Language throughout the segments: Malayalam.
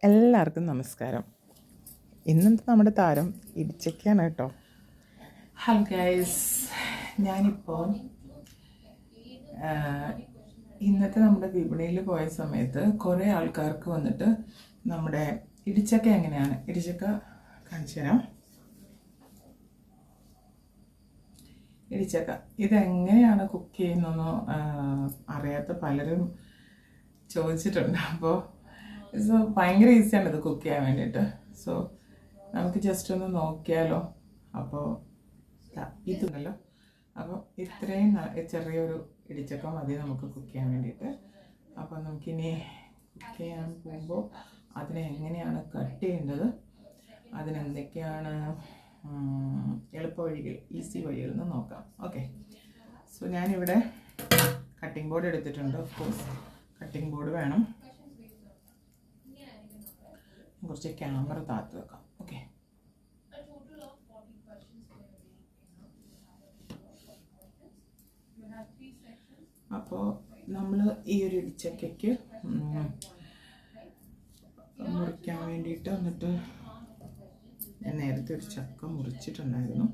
എല്ലാവർക്കും നമസ്കാരം. ഇന്നത്തെ നമ്മുടെ താരം ഇടിച്ചക്കയാണ് കേട്ടോ. ഹലോ ഗൈസ്, ഞാനിപ്പോൾ ഇന്നത്തെ നമ്മുടെ വിപണിയിൽ പോയ സമയത്ത് കുറേ ആൾക്കാർക്ക് വന്നിട്ട് നമ്മുടെ ഇടിച്ചക്ക എങ്ങനെയാണ്, ഇടിച്ചക്ക കാണിച്ചു തരാം. ഇടിച്ചക്ക ഇതെങ്ങനെയാണ് കുക്ക് ചെയ്യുന്നതെന്നോ അറിയാത്ത പലരും ചോദിച്ചിട്ടുണ്ട്. അപ്പോൾ ഭയങ്കര ഈസിയാണ് ഇത് കുക്ക് ചെയ്യാൻ വേണ്ടിയിട്ട്. സോ നമുക്ക് ജസ്റ്റ് ഒന്ന് നോക്കിയാലോ. അപ്പോൾ ഇതുണ്ടല്ലോ, അപ്പോൾ ഇത്രയും ചെറിയൊരു ഇടിച്ചക്ക മതി നമുക്ക് കുക്ക് ചെയ്യാൻ വേണ്ടിയിട്ട്. അപ്പോൾ നമുക്കിനി കുക്ക് ചെയ്യാൻ പോകുമ്പോൾ അതിനെ എങ്ങനെയാണ് കട്ട് ചെയ്യേണ്ടത്, അതിനെന്തൊക്കെയാണ് എളുപ്പ വഴികൾ, ഈസി വഴികൾ എന്ന് നോക്കാം. ഓക്കെ, സോ ഞാനിവിടെ കട്ടിംഗ് ബോർഡ് എടുത്തിട്ടുണ്ട്. ഓഫ് കോഴ്സ് കട്ടിംഗ് ബോർഡ് വേണം. കുറച്ച് ക്യാമറ താഴ്ത്തി വെക്കാം. ഓക്കെ, അപ്പോൾ നമ്മൾ ഈ ഒരു ഇടിച്ചക്കയ്ക്ക് മുറിക്കാൻ വേണ്ടിയിട്ട് വന്നിട്ട് ഞാൻ നേരത്തെ ഒരു ചക്ക മുറിച്ചിട്ടുണ്ടായിരുന്നു.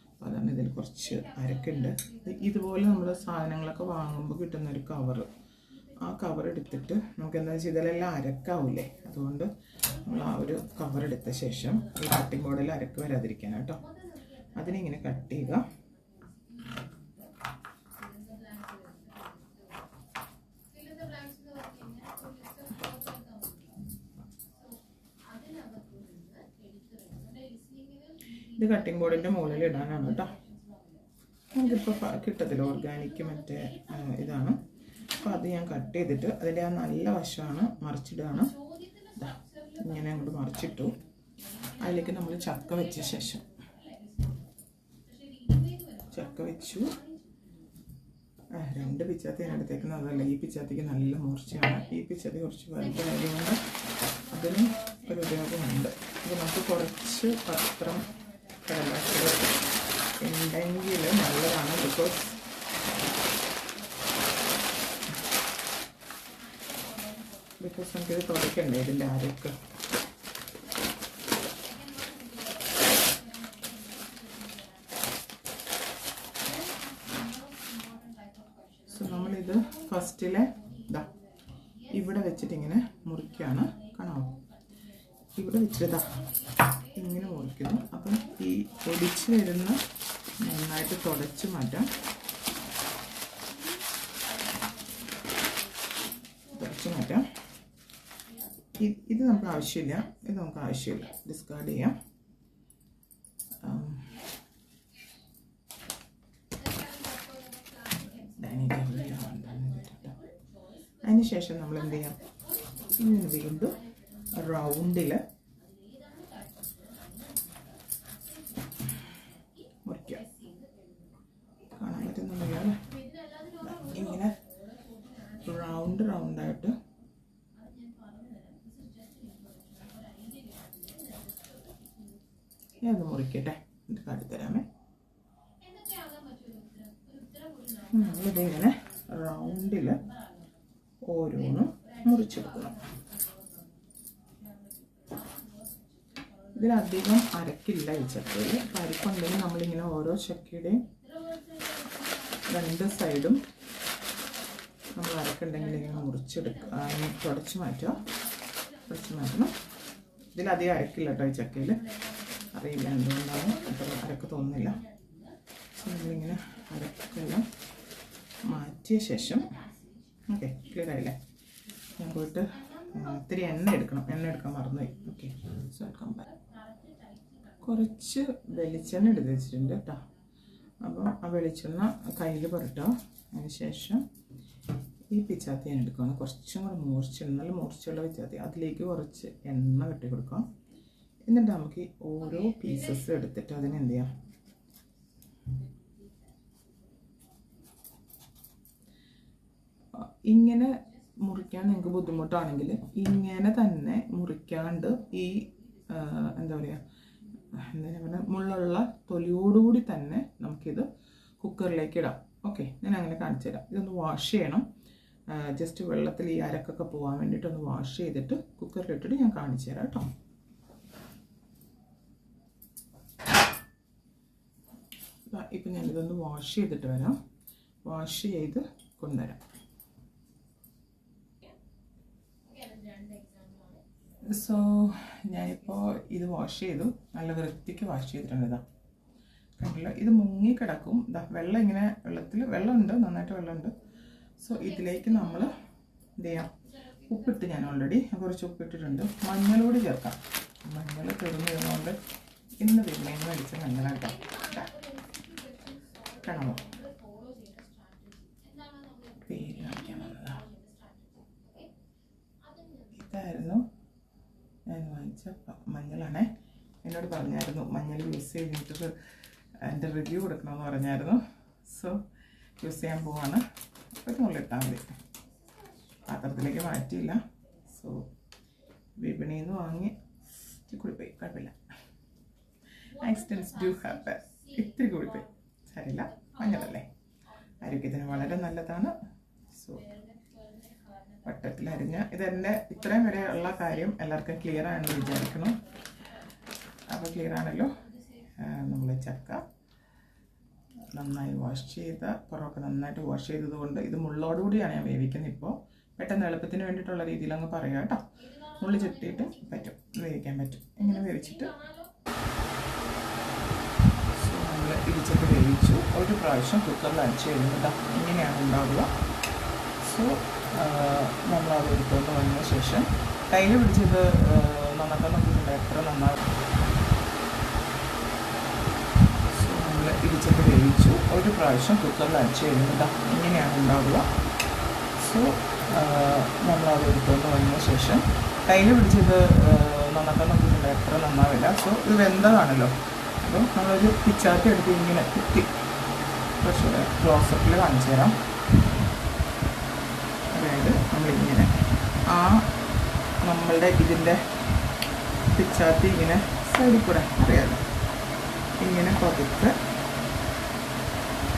അപ്പോൾ അതാണ് ഇതിൽ കുറച്ച് അരക്കുണ്ട്. ഇതുപോലെ നമ്മൾ സാധനങ്ങളൊക്കെ വാങ്ങുമ്പോൾ കിട്ടുന്നൊരു കവറ്, ആ കവർ എടുത്തിട്ട് നമുക്ക് എന്താ വെച്ചാൽ ഇതിലെല്ലാം അരക്കാവില്ലേ, അതുകൊണ്ട് നമ്മൾ ആ ഒരു കവർ എടുത്ത ശേഷം ഈ കട്ടിംഗ് ബോർഡിൽ അരക്ക് വരാതിരിക്കാൻ കേട്ടോ, അതിനിങ്ങനെ കട്ട് ചെയ്യുക. ഇത് കട്ടിംഗ് ബോർഡിൻ്റെ മുകളിൽ ഇടാനാണ് കേട്ടോ. നമുക്കിപ്പോൾ കിട്ടത്തില്ല, ഓർഗാനിക് മറ്റേ ഇതാണ്. അപ്പോൾ അത് ഞാൻ കട്ട് ചെയ്തിട്ട് അതിൻ്റെ ആ നല്ല വശമാണ് മറിച്ചിടുകയാണ്. ഇങ്ങനെ അങ്ങോട്ട് മറിച്ചിട്ടു. അതിലേക്ക് നമ്മൾ ചക്ക വെച്ച ശേഷം ചക്ക വെച്ചു. 2 പിച്ചാത്തി ഞാൻ എടുത്തേക്കുന്നത്, അതല്ല ഈ പിച്ചാത്തിക്ക് നല്ല മൂർച്ചയാണ്. ഈ പിച്ചാത്തി കുറച്ച് വലുതായതുകൊണ്ട് അതിന് ഒരു ഉപയോഗമുണ്ട്. അപ്പോൾ നമുക്ക് കുറച്ച് പത്രം കടലാസുകൾ ഉണ്ടെങ്കിൽ നല്ലതാണ്. ബിക്കോസ് നമുക്കിത് തുടയ്ക്കണ്ടേ ഇതിൻ്റെ അരക്ക്. സോ നമ്മളിത് ഫസ്റ്റിലെ ഇവിടെ വെച്ചിട്ടിങ്ങനെ മുറിക്കുകയാണ്. കാണാമോ, ഇവിടെ വെച്ചിട്ട് ഇങ്ങനെ മുറിക്കുന്നു. അപ്പം ഈ പൊടിച്ച് വരുന്ന നന്നായിട്ട് തുടച്ച് മാറ്റാം. ഇത് നമുക്ക് ആവശ്യമില്ല, ഇത് നമുക്ക് ആവശ്യമില്ല, ഡിസ്കാർഡ് ചെയ്യാം. അതിനുശേഷം നമ്മൾ എന്ത് ചെയ്യാം, ഇങ്ങനെ വീണ്ടും റൗണ്ടിൽ മുറിക്കാം. കാണാൻ പറ്റുന്നുണ്ടല്ലോ, ഇങ്ങനെ റൗണ്ടായിട്ട് ഞാനൊന്ന് മുറിക്കട്ടെ, എന്നിട്ട് കാട്ടിത്തരാമേ. ഇതിങ്ങനെ റൗണ്ടിൽ ഓരോന്നും മുറിച്ചെടുക്കണം. ഇതിലധികം അരക്കില്ല ഈ ചക്കയിൽ. അരക്കുണ്ടെങ്കിൽ നമ്മളിങ്ങനെ ഓരോ ചക്കയുടെയും 2 സൈഡും നമ്മൾ അരക്കുണ്ടെങ്കിൽ ഇങ്ങനെ മുറിച്ചെടുക്കുക, തുടച്ച് മാറ്റണം. ഇതിലധികം അരക്കില്ല കേട്ടോ ഈ ചക്കയിൽ. അറിയില്ല എന്തുകൊണ്ടാണ് അത്ര അരക്ക് തോന്നുന്നില്ല. നമ്മളിങ്ങനെ അരക്കെല്ലാം മാറ്റിയ ശേഷം, ഓക്കെ, ക്ലിയർ ആയില്ലേ? ഞാൻ പോയിട്ട് ഇത്തിരി എണ്ണ എടുക്കാൻ മറന്നുപോയി. ഓക്കെ, സോ കുറച്ച് വെളിച്ചെണ്ണ എടുത്ത് വെച്ചിട്ടുണ്ട് കേട്ടോ. അപ്പോൾ ആ വെളിച്ചെണ്ണ കയ്യിൽ പുരട്ടുക. അതിന് ശേഷം ഈ പിച്ചാത്തി ഞാൻ എടുക്കുകയാണ്. കുറച്ചും കൂടെ നല്ല മൂർച്ചയുള്ള പിച്ചാത്തി, അതിലേക്ക് കുറച്ച് എണ്ണ കെട്ടി കൊടുക്കാം. എന്നിട്ട് നമുക്ക് ഓരോ പീസസ് എടുത്തിട്ട് അതിനെന്ത് ചെയ്യാം, ഇങ്ങനെ മുറിക്കാൻ നിങ്ങൾക്ക് ബുദ്ധിമുട്ടാണെങ്കിൽ ഇങ്ങനെ തന്നെ മുറിക്കാണ്ട് ഈ എന്താ പറയുക, മുള്ളുള്ള തൊലിയോടുകൂടി തന്നെ നമുക്കിത് കുക്കറിലേക്ക് ഇടാം. ഓക്കെ, ഞാൻ അങ്ങനെ കാണിച്ചു തരാം. ഇതൊന്ന് വാഷ് ചെയ്യണം. ജസ്റ്റ് വെള്ളത്തിൽ ഈ അരക്കൊക്കെ പോകാൻ വേണ്ടിയിട്ടൊന്ന് വാഷ് ചെയ്തിട്ട് കുക്കറിലിട്ടിട്ട് ഞാൻ കാണിച്ചു തരാം കേട്ടോ. ഇപ്പം ഞാനിതൊന്ന് വാഷ് ചെയ്തിട്ട് വരാം. വാഷ് ചെയ്ത് കൊണ്ടുവരാം. സോ ഞാനിപ്പോൾ ഇത് വാഷ് ചെയ്തു, നല്ല വൃത്തിക്ക് വാഷ് ചെയ്തിട്ടുണ്ട്. ഇതാ കണ്ടില്ല, ഇത് മുങ്ങിക്കിടക്കും. ഇതാ വെള്ളം ഇങ്ങനെ, വെള്ളമുണ്ട്, നന്നായിട്ട് വെള്ളമുണ്ട്. സോ ഇതിലേക്ക് നമ്മൾ എന്ത് ചെയ്യാം, ഉപ്പിട്ട് ഞാൻ ഓൾറെഡി കുറച്ച് ഉപ്പിട്ടിട്ടുണ്ട്. മഞ്ഞളോട് ചേർക്കാം. മഞ്ഞൾ തീർന്നിരുന്നതുകൊണ്ട് ഇന്ന് വിരുന്നേന്ന് മേടിച്ച മഞ്ഞളാട്ടോ. കാണാമോ, പേര് കാണിക്കാൻ വന്നതാ. ഇതായിരുന്നു ഞാൻ വാങ്ങിച്ച മഞ്ഞളാണേ. എന്നോട് പറഞ്ഞായിരുന്നു മഞ്ഞൾ യൂസ് ചെയ്തിട്ട് എൻ്റെ റിവ്യൂ കൊടുക്കണമെന്ന് പറഞ്ഞായിരുന്നു. സോ യൂസ് ചെയ്യാൻ പോവാണ്. ഒരു നുള്ളിട്ടാൽ മതി. പാത്രത്തിലേക്ക് മാറ്റിയില്ല. സോ വിപണിയിൽ നിന്ന് വാങ്ങി കൂടിപ്പോയി, കുഴപ്പമില്ല. Accidents do happen. ഇത്തിരി കൂടിപ്പോയി, സാരില്ല, മഞ്ഞളല്ലേ, ആരോഗ്യത്തിന് വളരെ നല്ലതാണ്. സോ വട്ടത്തിലരിഞ്ഞ ഇതെൻ്റെ ഇത്രയും വരെ ഉള്ള കാര്യം എല്ലാവർക്കും ക്ലിയർ ആണെന്ന് വിചാരിക്കണം. അപ്പോൾ ക്ലിയർ ആണല്ലോ. നമ്മൾ ചക്ക നന്നായി വാഷ് ചെയ്ത, പുറമൊക്കെ നന്നായിട്ട് വാഷ് ചെയ്തതുകൊണ്ട് ഇത് മുള്ളോടുകൂടിയാണ് ഞാൻ വേവിക്കുന്നത്. ഇപ്പോൾ പെട്ടെന്ന് എളുപ്പത്തിന് വേണ്ടിയിട്ടുള്ള രീതിയിൽ അങ്ങ് പറയാം കേട്ടോ. മുള്ളി ചെത്തിയിട്ട് പറ്റും, വേവിക്കാൻ പറ്റും. ഇങ്ങനെ വേവിച്ചിട്ട് നമ്മൾ ഇടിച്ചൊക്കെ വേവിച്ചു. ഒരു പ്രാവശ്യം കുക്കറിൽ അടിച്ച് കഴിഞ്ഞിട്ട് ഇങ്ങനെയാണ് ഉണ്ടാവുക. സോ നമ്മളത് എടുത്തുകൊണ്ട് വന്നതിന് ശേഷം കയ്യിൽ പിടിച്ചത് നന്നാക്കാൻ നോക്കിയിട്ടുണ്ട്, എത്ര നന്നാവും. സോ നമ്മൾ ഇടിച്ചൊക്കെ വേവിച്ചു. ഒരു പ്രാവശ്യം കുക്കറിൽ അടിച്ച് കഴിഞ്ഞിട്ട് ഇങ്ങനെയാണ് ഉണ്ടാവുക. സോ നമ്മളത് എടുത്തുകൊണ്ട് വന്നതിന് ശേഷം കയ്യിൽ പിടിച്ചത് നന്നാക്കാൻ നോക്കിയിട്ടുണ്ട്, എത്ര നന്നാവില്ല. സോ ഇത് വെന്തതാണല്ലോ. അപ്പോൾ നമ്മളൊരു പിച്ചാത്തി എടുത്ത് ഇങ്ങനെ കുത്തി, കുറച്ച് ക്ലോസപ്പിൽ കാണിച്ചു തരാം. അതായത് നമ്മളിങ്ങനെ നമ്മളുടെ ഇതിൻ്റെ പിച്ചാത്തി ഇങ്ങനെ സൈഡിൽ കൂടെ അറിയാമല്ലോ, ഇങ്ങനെ പതുക്കെ.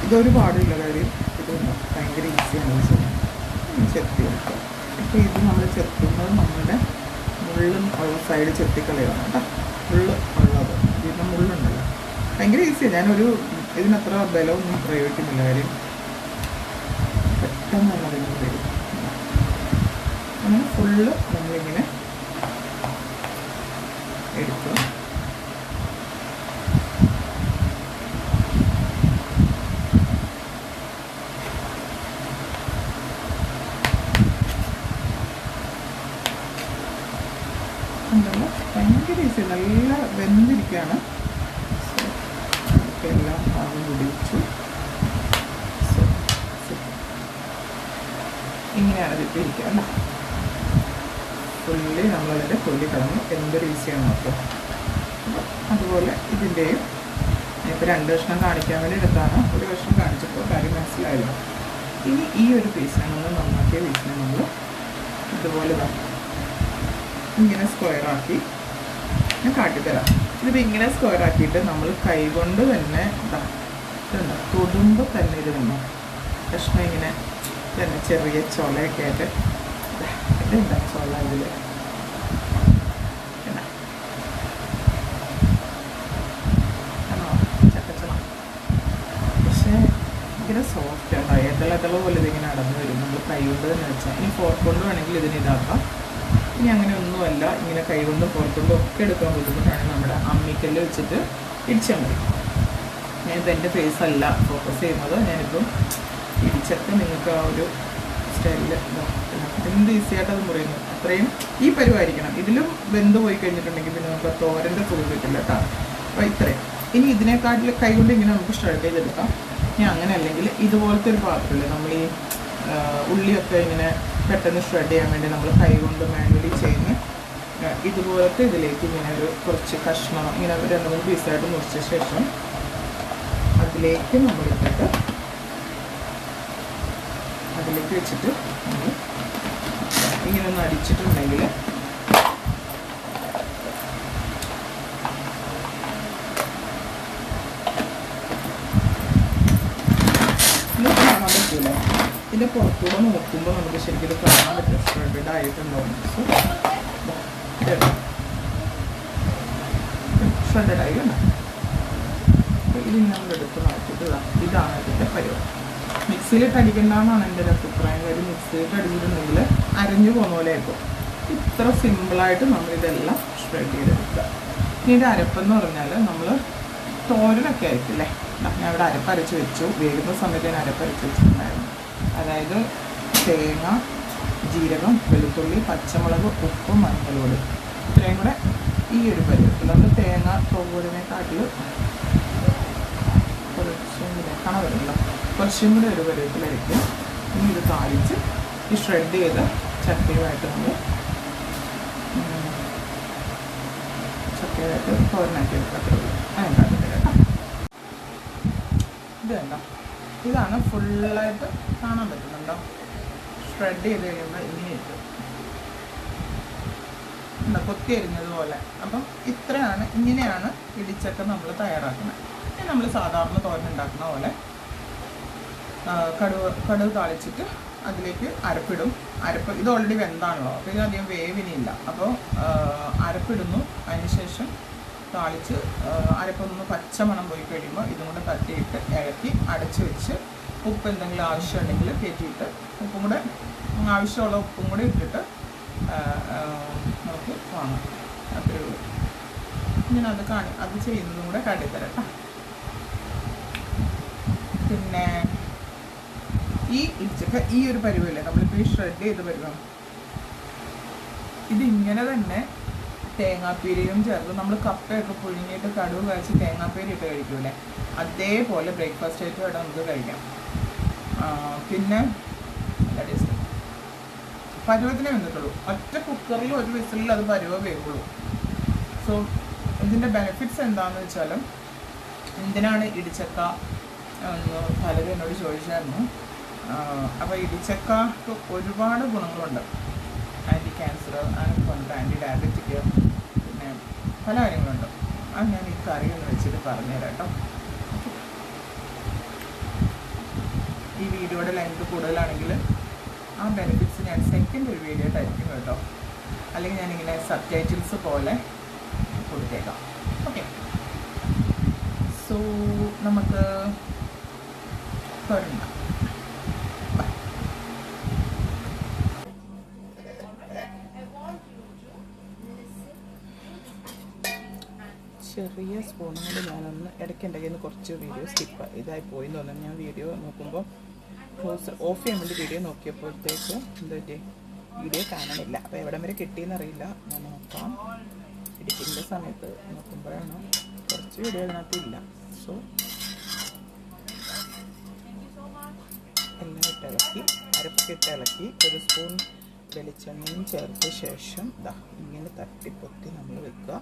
ഇതൊരു പാടില്ല കാര്യം, ഇതുണ്ടോ ഭയങ്കര ഈസിയാണ് ചെയ്യാൻ. ചെത്തി വെക്കുക. ഇപ്പോൾ ഇത് നമ്മൾ ചെത്തുന്നത് നമ്മളുടെ മുള്ളും ഉള്ള സൈഡ് ചെത്തിക്കളയാണ് കേട്ടോ. മുള്ള് ഉള്ളത്, ഇതിൻ്റെ മുള്ളുണ്ടല്ലോ, ഭയങ്കര ഈസിയാണ്. ഞാനൊരു ഇതിനത്ര ബലമൊന്നും പ്രയോഗിക്കുന്നില്ല, കാര്യം പെട്ടെന്ന് നമ്മളതിന് വരും. അങ്ങനെ ഫുള്ള് നമ്മളിങ്ങനെ എടുക്കും. ഉണ്ടല്ലോ, ഭയങ്കര ഈസി, നല്ല വെന്തിരിക്കുകയാണ്. എല്ലാം ഭാഗം പിടിച്ചു. ഇങ്ങനെയാണ് ഇതിപ്പോൾ ഇരിക്കുക അല്ല. പുള്ളി നമ്മളതിൻ്റെ തൊലി കളഞ്ഞ് എന്തൊരു ഈസിയാണ് നോക്കുക. അതുപോലെ ഇതിൻ്റെയും ഇപ്പോൾ 2 കഷ്ണം കാണിക്കാൻ വേണ്ടി എടുത്താണ്. ഒരു കഷ്ണം കാണിച്ചപ്പോൾ കാര്യം മനസ്സിലായല്ലോ. ഇനി ഈ ഒരു പീസിനെ നമ്മൾ നന്നാക്കിയ പീസിനെ നമ്മൾ ഇതുപോലെ ഇങ്ങനെ സ്ക്വയറാക്കി ഞാൻ കാട്ടിത്തരാം. ഇതിപ്പോൾ ഇങ്ങനെ സ്ക്വയറാക്കിയിട്ട് നമ്മൾ കൈകൊണ്ട് തന്നെ ഇതുണ്ട്, തൊടുമ്പോൾ തന്നെ ഇത് വേണം കഷ്ണം ഇങ്ങനെ തന്നെ ചെറിയ ചൊലയൊക്കെ ആയിട്ട് ഇതുണ്ട് ചൊല ഇതിൽ ചക്കച്ചൊള. പക്ഷേ ഇങ്ങനെ സോഫ്റ്റ് ആണ്, ഏതള പോലെ ഇതിങ്ങനെ അടന്നു വരും. നമ്മൾ കൈ കൊണ്ട് തന്നെ വെച്ചാൽ, ഇനി ഫോർക്ക് കൊണ്ട് വേണമെങ്കിൽ ഇതിന് ഇതാക്കാം. ഇനി അങ്ങനെ ഒന്നുമല്ല, ഇങ്ങനെ കൈ കൊണ്ടും ഫോർക്ക് കൊണ്ടും ഒക്കെ എടുക്കാൻ ബുദ്ധിമുട്ടാണ്, നമ്മുടെ അമ്മിക്കല്ല് വെച്ചിട്ട് ഇടിച്ചാൽ മതി. ഞാനിത് എൻ്റെ ഫേസ് അല്ല ഫോക്കസ് ചെയ്യുന്നത്, ഞാനിപ്പം ഇടിച്ചൊക്കെ നിങ്ങൾക്ക് ആ ഒരു സ്റ്റൈലിൽ എന്ത് ഈസിയായിട്ട് അത് മുറിയുന്നു. അത്രയും ഈ പരുവായിരിക്കണം. ഇതിലും വെന്ത് പോയി കഴിഞ്ഞിട്ടുണ്ടെങ്കിൽ പിന്നെ നമുക്ക് തോരൻ്റെ സുഖം കിട്ടില്ല കേട്ടോ. അപ്പോൾ ഇത്രയും. ഇനി ഇതിനെക്കാട്ടിൽ കൈ കൊണ്ട് ഇങ്ങനെ നമുക്ക് ഷ്രെഡ് ചെയ്തെടുക്കാം. ഇനി അങ്ങനെ അല്ലെങ്കിൽ ഇതുപോലത്തെ ഒരു പാത്രമില്ല, നമ്മൾ ഈ ഉള്ളിയൊക്കെ ഇങ്ങനെ പെട്ടെന്ന് ഷ്രെഡ് ചെയ്യാൻ വേണ്ടി നമ്മൾ കൈ കൊണ്ട് മാനുവലി ചെയ്യുന്ന ഇതുപോലത്തെ ഇതിലേക്ക് ഇങ്ങനെ ഒരു കുറച്ച് കഷ്ണം ഇങ്ങനെ 2-3 പീസായിട്ട് മുറിച്ച ശേഷം അതിലേക്ക് നമ്മളിട്ടിട്ട് അതിലേക്ക് വെച്ചിട്ട് നമ്മൾ ഇങ്ങനെ ഒന്ന് അടിച്ചിട്ടുണ്ടെങ്കിൽ കാണാൻ പറ്റൂല. ഇതിൻ്റെ പുറത്തൂടെ നോക്കുമ്പോൾ നമുക്ക് ശരിക്കും ഇത് കാണാൻ പറ്റും സ്പ്രെഡ് ആയിട്ടുണ്ടാവും. സോ ഷ്രെഡഡ് ആയി വേണം. ഇത് നമ്മൾ എടുത്ത് മാറ്റിയിട്ട് ഇതാണ് ഇതിൻ്റെ പരിപാടി. മിക്സിയിലിട്ട് അടിക്കേണ്ടതെന്നാണ് എൻ്റെ ഒരു അഭിപ്രായം. കാര്യം മിക്സിയിലിട്ട് അടിച്ചിട്ടുണ്ടെങ്കിൽ അരഞ്ഞു പോകുന്ന പോലെ ആയിരിക്കും. ഇത്ര സിമ്പിളായിട്ട് നമ്മളിതെല്ലാം ഷ്രെഡ് ചെയ്തെടുക്കുക. ഇനി ഇത് അരപ്പെന്ന് പറഞ്ഞാൽ നമ്മൾ തോരനൊക്കെ ആയിരിക്കില്ലേ, ഞാൻ ഇവിടെ അരപ്പരച്ച് വെച്ചു. വേകുന്ന സമയത്ത് ഞാൻ അരപ്പരച്ച് വെച്ചിട്ടുണ്ടായിരുന്നു. അതായത് തേങ്ങ, ജീരകം, വെളുത്തുള്ളി, പച്ചമുളക്, ഉപ്പും മഞ്ഞൾപ്പൊടി ഇത്രയും കൂടെ ഈ ഒരു പരിവത്തിൽ. നമ്മൾ തേങ്ങ തോരനെക്കാട്ടിൽ കുറച്ചും കൂടെ കണവരുണ്ടല്ലോ, കുറച്ചും കൂടെ ഒരു പരിവത്തിലായിരിക്കും. ഇനി ഇത് താളിച്ച് ഈ ഷ്രെഡ് ചെയ്ത് ചക്കയുമായിട്ട് നമ്മൾ ചക്കയായിട്ട് തോരനാക്കി എടുക്കത്തുള്ളൂ. അതിനെക്കാട്ടില്ല കേട്ടോ. ഇത് വേണ്ട, ഇതാണ് ഫുള്ളായിട്ട് കാണാൻ പറ്റുന്നുണ്ടോ? ഷ്രെഡ് ചെയ്ത് കഴിയുമ്പോൾ ഇങ്ങനെ ഇട്ടു കൊത്തി എരിഞ്ഞതുപോലെ. അപ്പം ഇത്രയാണ്, ഇങ്ങനെയാണ് ഇടിച്ചക്ക നമ്മൾ തയ്യാറാക്കുന്നത്. ഇനി നമ്മൾ സാധാരണ തോരൻ ഉണ്ടാക്കുന്ന പോലെ കടുക് താളിച്ചിട്ട് അതിലേക്ക് അരപ്പിടും. ഇത് ഓൾറെഡി വെന്താണല്ലോ, അപ്പോൾ ഇത് അധികം വേവിനില്ല. അപ്പോൾ അരപ്പിടുന്നു. അതിനുശേഷം താളിച്ച് അരപ്പൊന്ന് പച്ചമണം പോയി കഴിയുമ്പോൾ ഇതും കൂടെ തട്ടിയിട്ട് ഇളക്കി അടച്ച് വെച്ച് ഉപ്പ് എന്തെങ്കിലും ആവശ്യമുണ്ടെങ്കിൽ കയറ്റിയിട്ട് ഉപ്പും കൂടെ ആവശ്യമുള്ള ഉപ്പും കൂടെ ഇട്ടിട്ട് നമുക്ക് വാങ്ങാം. അത്രയേ ഉള്ളൂ. ഞാനത് അത് ചെയ്യുന്നതും കൂടെ കാട്ടിത്തരാം. പിന്നെ ഈ ഇടിച്ചക്ക ഈ ഒരു പരുവല്ലേ നമ്മളിപ്പോൾ ഈ ഷ്രെഡ് ചെയ്ത് പരുവം, ഇതിങ്ങനെ തന്നെ തേങ്ങാപ്പീരയും ചേർത്ത് നമ്മൾ കപ്പയൊക്കെ പുഴുങ്ങിയിട്ട് കടുവ് കഴിച്ച് തേങ്ങാപ്പീര ഇട്ട് കഴിക്കൂലേ, അതേപോലെ ബ്രേക്ക്ഫാസ്റ്റ് ആയിട്ട് ഇവിടെ നമുക്ക് കഴിക്കാം. പിന്നെ നല്ല ടേസ്റ്റ്. പരുവത്തിനെ വന്നിട്ടുള്ളൂ. ഒറ്റ കുക്കറിൽ ഒരു വിസിലിൽ അത് പരുവ വേവുള്ളൂ. സോ ഇതിൻ്റെ ബെനിഫിറ്റ്സ് എന്താണെന്ന് വെച്ചാൽ, എന്തിനാണ് ഇടിച്ചക്ക എന്ന് പലരും എന്നോട് ചോദിച്ചായിരുന്നു. അപ്പോൾ ഇടിച്ചക്കക്ക് ഒരുപാട് ഗുണങ്ങളുണ്ട്. ആൻറ്റി ക്യാൻസർ, ആൻറ്റി ഡയബറ്റിക്, പിന്നെ പല കാര്യങ്ങളുണ്ട്. അത് ഞാൻ ഈ കറി എന്ന് വെച്ചിട്ട് പറഞ്ഞുതരാം കേട്ടോ. ഈ വീഡിയോയുടെ ലെങ്ത് കൂടുതലാണെങ്കിൽ ആ ബെനിഫിറ്റ്സ് ഞാൻ സെക്കൻഡ് ഒരു വീഡിയോ ആയിട്ടായിരിക്കും കേട്ടോ. അല്ലെങ്കിൽ ഞാനിങ്ങനെ സബ്ടൈറ്റിൽസ് പോലെ കൊടുത്തേക്കാം. ഓക്കെ, സോ നമുക്ക് തുടങ്ങാം. ചെറിയ സ്പൂൺ കൊണ്ട് ഞാനൊന്ന് ഇടയ്ക്കുണ്ടെങ്കിൽ കുറച്ച് വീഡിയോ സ്കിപ്പ് ഇതായി പോയി എന്ന് തോന്നുന്നു. ഞാൻ വീഡിയോ നോക്കുമ്പോൾ ഓഫ് ചെയ്യാൻ വേണ്ടി വീഡിയോ നോക്കിയപ്പോഴത്തേക്ക് എന്താ പറ്റി, വീഡിയോ കാണാനില്ല. അപ്പോൾ എവിടം വരെ കിട്ടിയെന്നറിയില്ല. ഞാൻ നോക്കാം. എഡിറ്റിങ്ങിൻ്റെ സമയത്ത് നോക്കുമ്പോഴാണ് കുറച്ച് വീഡിയോ അതിനകത്ത് ഇല്ല. സോ എല്ലാം ഇട്ടിളക്കി, അരപ്പൊക്കെ ഇട്ടിളക്കി, ഒരു സ്പൂൺ വെളിച്ചെണ്ണയും ചേർത്ത ശേഷം ഇങ്ങനെ തട്ടിപ്പൊത്തി നമ്മൾ വെക്കുക.